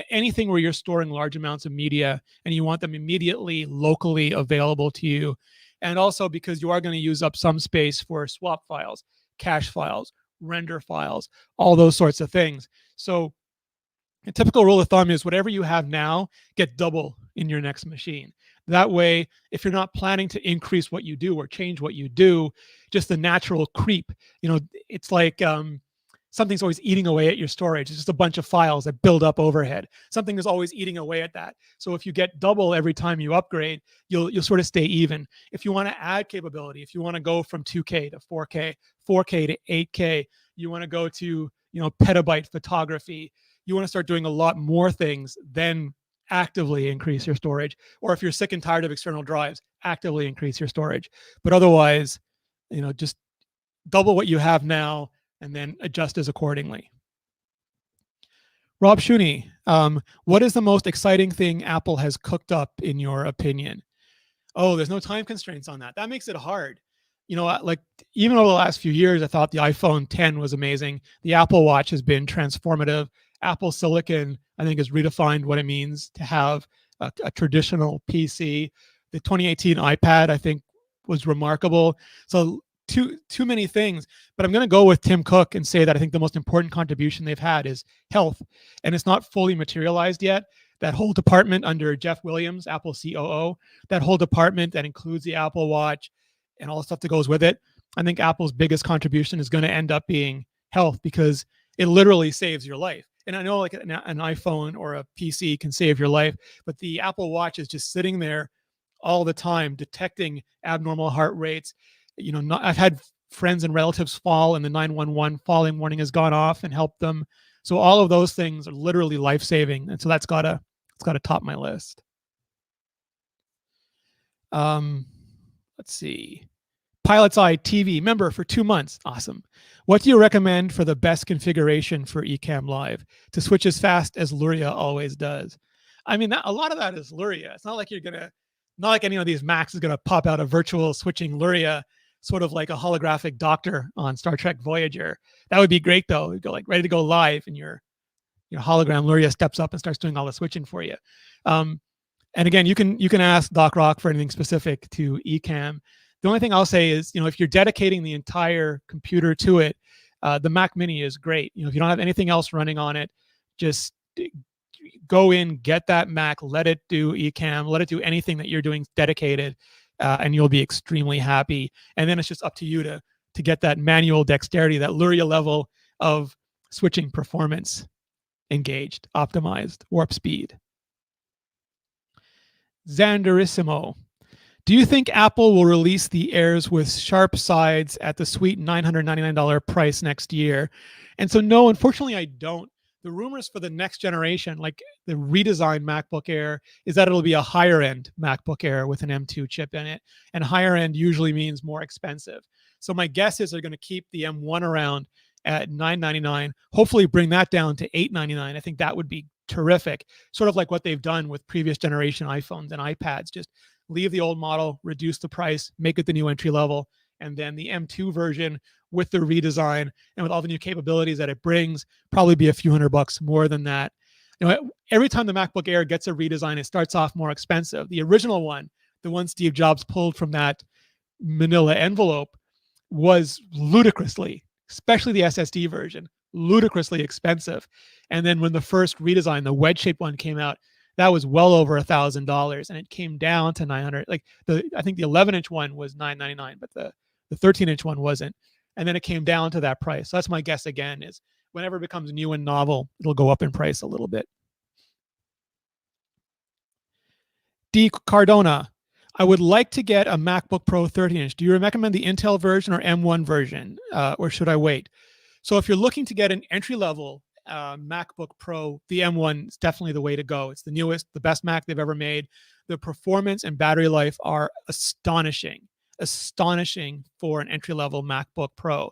anything where you're storing large amounts of media and you want them immediately locally available to you. And also because you are going to use up some space for swap files, cache files, render files, all those sorts of things. So a typical rule of thumb is whatever you have now, get double in your next machine. That way, if you're not planning to increase what you do or change what you do, just the natural creep, it's like something's always eating away at your storage. It's just a bunch of files that build up overhead. Something is always eating away at that. So if you get double every time you upgrade, you'll sort of stay even. If you want to add capability, if you want to go from 2K to 4K, 4K to 8K, you want to go to petabyte photography, you want to start doing a lot more things, then actively increase your storage. Or if you're sick and tired of external drives, actively increase your storage. But otherwise, just double what you have now and then adjust as accordingly. Rob Shooney, what is the most exciting thing Apple has cooked up in your opinion? Oh, there's no time constraints on that. That makes it hard. Like even over the last few years, I thought the iPhone 10 was amazing. The Apple Watch has been transformative. Apple Silicon, I think, has redefined what it means to have a traditional PC. The 2018 iPad, I think, was remarkable. So too many things, but I'm going to go with Tim Cook and say that I think the most important contribution they've had is health, and it's not fully materialized yet. That whole department under Jeff Williams, Apple COO, that whole department that includes the Apple Watch and all the stuff that goes with it, I think Apple's biggest contribution is going to end up being health, because it literally saves your life. And I know like an iPhone or a PC can save your life, but the Apple Watch is just sitting there all the time detecting abnormal heart rates. I've had friends and relatives fall, and the 911 falling warning has gone off and helped them. So all of those things are literally life-saving, and so it's got to top my list. Let's see. Pilot's Eye TV member for 2 months. Awesome. What do you recommend for the best configuration for Ecamm Live to switch as fast as Luria always does? I mean, a lot of that is Luria. It's not like not like any of these Macs is gonna pop out a virtual switching Luria, sort of like a holographic doctor on Star Trek Voyager. That would be great though. You'd go like ready to go live, and your hologram Luria steps up and starts doing all the switching for you. And again, you can ask Doc Rock for anything specific to Ecamm. The only thing I'll say is, if you're dedicating the entire computer to it, the Mac Mini is great. If you don't have anything else running on it, just go in, get that Mac, let it do Ecamm, let it do anything that you're doing dedicated, and you'll be extremely happy. And then it's just up to you to get that manual dexterity, that Luria level of switching performance engaged, optimized, warp speed. Zanderissimo. Do you think Apple will release the Airs with sharp sides at the sweet $999 price next year? And so, no, unfortunately, I don't. The rumors for the next generation, like the redesigned MacBook Air, is that it'll be a higher end MacBook Air with an M2 chip in it. And higher end usually means more expensive. So my guess is they're going to keep the M1 around at $999, hopefully bring that down to $899. I think that would be terrific. Sort of like what they've done with previous generation iPhones and iPads. Just leave the old model, reduce the price, make it the new entry level, and then the M2 version with the redesign and with all the new capabilities that it brings, probably be a few $100 more than that. Every time the MacBook Air gets a redesign, it starts off more expensive. The original one, the one Steve Jobs pulled from that manila envelope, was ludicrously, especially the SSD version, ludicrously expensive. And then when the first redesign, the wedge-shaped one, came out, that was well over $1,000, and it came down to $900. Like I think the 11-inch one was $999, but the 13-inch one wasn't. And then it came down to that price. So that's my guess again, is whenever it becomes new and novel, it'll go up in price a little bit. D. Cardona, I would like to get a MacBook Pro 13-inch. Do you recommend the Intel version or M1 version, or should I wait? So if you're looking to get an entry-level MacBook Pro, the M1 is definitely the way to go. It's the newest, the best Mac they've ever made. The performance and battery life are astonishing for an entry-level MacBook Pro.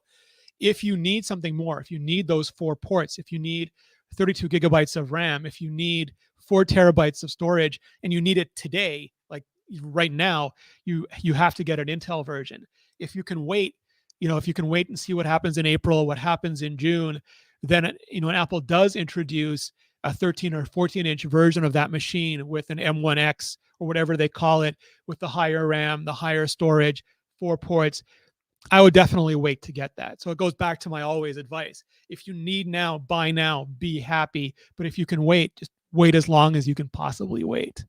If you need something more, if you need those 4 ports, if you need 32 gigabytes of RAM, if you need 4 terabytes of storage, and you need it today, like right now, you have to get an Intel version. If you can wait, and see what happens in April, what happens in June, then when Apple does introduce a 13 or 14-inch version of that machine with an M1X or whatever they call it, with the higher RAM, the higher storage, 4 ports, I would definitely wait to get that. So it goes back to my always advice. If you need now, buy now, be happy. But if you can wait, just wait as long as you can possibly wait.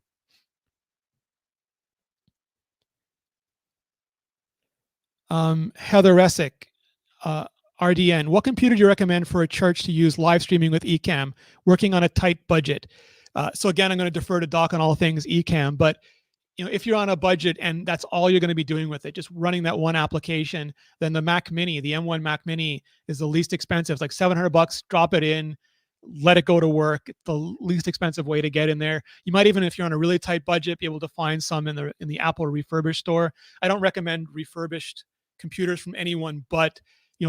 Heather Resick, RDN, what computer do you recommend for a church to use live streaming with Ecamm, working on a tight budget? So again, I'm going to defer to Doc on all things Ecamm, but if you're on a budget and that's all you're going to be doing with it, just running that one application, then the Mac Mini, the M1 Mac Mini is the least expensive. It's like $700, drop it in, let it go to work. It's the least expensive way to get in there. You might even, if you're on a really tight budget, be able to find some in the Apple refurbished store. I don't recommend refurbished computers from anyone but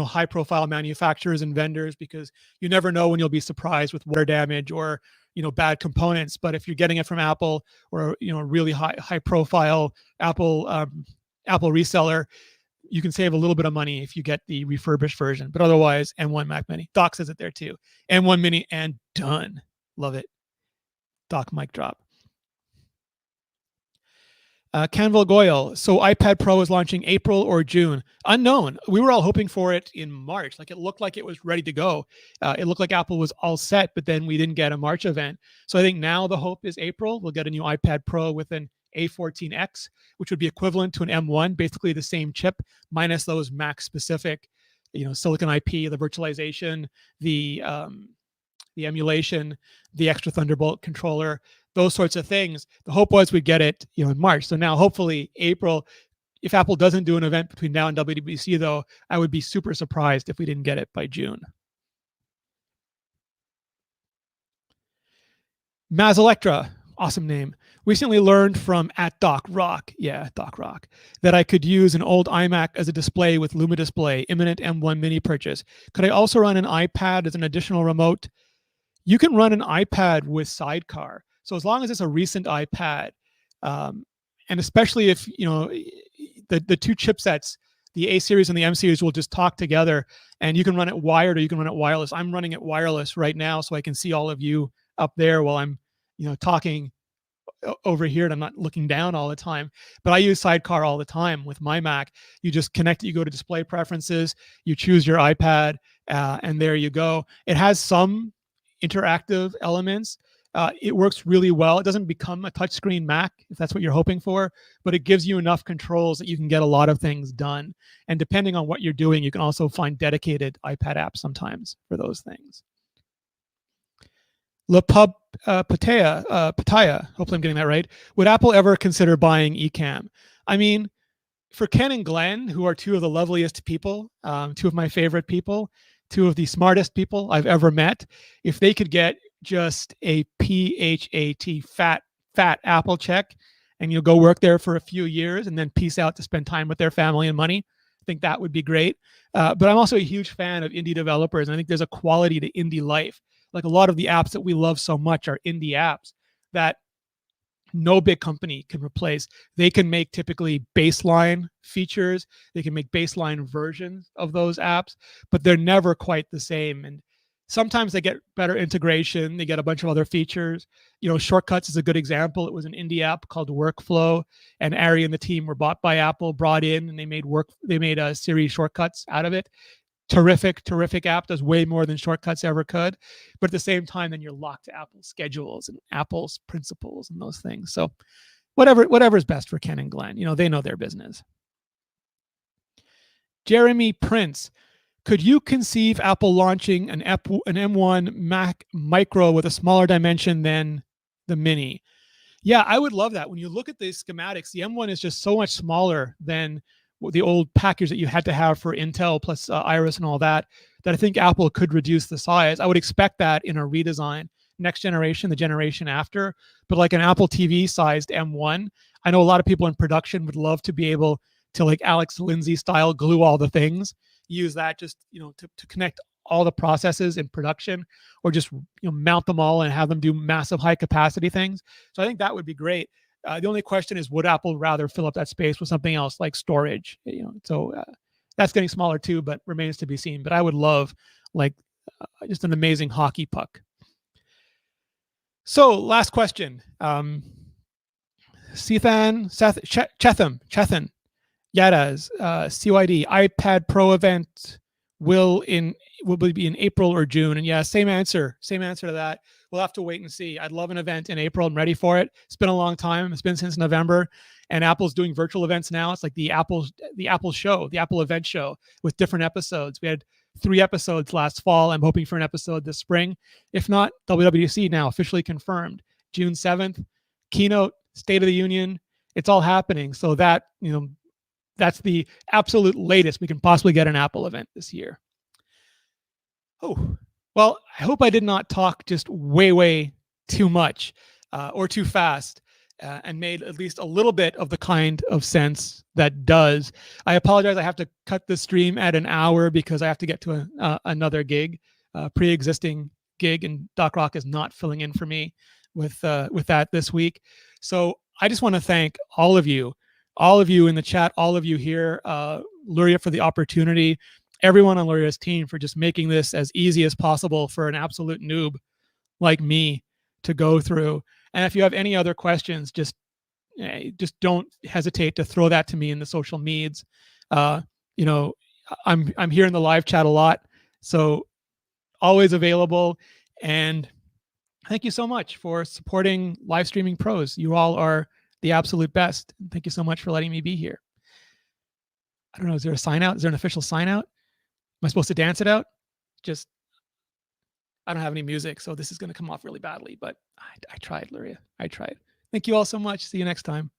high profile manufacturers and vendors, because you never know when you'll be surprised with water damage or bad components. But if you're getting it from Apple or a really high profile Apple reseller, you can save a little bit of money if you get the refurbished version. But otherwise, M1 Mac Mini. Doc says it there too. M1 Mini and done. Love it. Doc mic drop. Canville Goyle. So iPad Pro is launching April or June? Unknown. We were all hoping for it in March. Like, it looked like it was ready to go. It looked like Apple was all set, but then we didn't get a March event. So I think now the hope is April. We'll get a new iPad Pro with an A14X, which would be equivalent to an M1, basically the same chip, minus those Mac specific, silicon IP, the virtualization, the emulation, the extra Thunderbolt controller, those sorts of things. The hope was we'd get it, in March. So now hopefully April. If Apple doesn't do an event between now and WWDC, though, I would be super surprised if we didn't get it by June. Maz Electra, awesome name. Recently learned from @DocRock, DocRock, that I could use an old iMac as a display with Luma Display, imminent M1 Mini purchase. Could I also run an iPad as an additional remote? You can run an iPad with Sidecar. So as long as it's a recent iPad, and especially if the two chipsets, the A series and the M series, will just talk together, and you can run it wired or you can run it wireless. I'm running it wireless right now, so I can see all of you up there while I'm talking over here, and I'm not looking down all the time. But I use Sidecar all the time with my Mac. You just connect it, you go to display preferences, you choose your iPad, and there you go. It has some interactive elements. It works really well. It doesn't become a touchscreen Mac, if that's what you're hoping for, but it gives you enough controls that you can get a lot of things done. And depending on what you're doing, you can also find dedicated iPad apps sometimes for those things. Le Pub Pataya, hopefully I'm getting that right. Would Apple ever consider buying Ecamm? I mean, for Ken and Glenn, who are two of the loveliest people, two of my favorite people, two of the smartest people I've ever met, if they could get just a PHAT fat Apple check and you'll go work there for a few years and then peace out to spend time with their family and money, I think that would be great. But I'm also a huge fan of indie developers, and I think there's a quality to indie life. Like, a lot of the apps that we love so much are indie apps that no big company can replace. They can make typically baseline features. They can make baseline versions of those apps, but they're never quite the same. And sometimes they get better integration. They get a bunch of other features. Shortcuts is a good example. It was an indie app called Workflow, and Ari and the team were bought by Apple, brought in, and they made a Siri shortcuts out of it. Terrific app, does way more than shortcuts ever could. But at the same time, then you're locked to Apple's schedules and Apple's principles and those things. So whatever is best for Ken and Glenn, they know their business. Jeremy Prince, could you conceive Apple launching an M1 Mac Micro with a smaller dimension than the Mini? Yeah, I would love that. When you look at the schematics, the M1 is just so much smaller than the old package that you had to have for Intel plus Iris and all that I think Apple could reduce the size. I would expect that in a redesign next generation, the generation after. But like an Apple TV sized M1, I know a lot of people in production would love to be able to, like Alex Lindsay style, glue all the things, use that just to connect all the processes in production, or just mount them all and have them do massive high capacity things. So I think that would be great. The only question is, would Apple rather fill up that space with something else like storage? So that's getting smaller too, but remains to be seen. But I would love just an amazing hockey puck. So last question. Chethan Yadaz, CYD, iPad Pro event will be in April or June. And yeah, same answer to that. We'll have to wait and see. I'd love an event in April. I'm ready for it. It's been a long time. It's been since November, and Apple's doing virtual events now. It's like the Apple show, the Apple event show with different episodes. We had 3 episodes last fall. I'm hoping for an episode this spring. If not, WWDC now officially confirmed. June 7th, keynote, State of the Union. It's all happening. So that, that's the absolute latest we can possibly get an Apple event this year. Oh, well, I hope I did not talk just way too much or too fast and made at least a little bit of the kind of sense that does. I apologize. I have to cut the stream at an hour because I have to get to another gig, pre-existing gig, and Doc Rock is not filling in for me with that this week. So I just want to thank all of you in the chat, all of you here, Luria for the opportunity, everyone on Luria's team for just making this as easy as possible for an absolute noob like me to go through. And if you have any other questions, just don't hesitate to throw that to me in the social medias. I'm here in the live chat a lot, so always available. And thank you so much for supporting Live Streaming Pros. You all are the absolute best. Thank you so much for letting me be here. I don't know, is there a sign out? Is there an official sign out? Am I supposed to dance it out? I don't have any music, so this is going to come off really badly, but I tried, Luria. I tried. Thank you all so much. See you next time.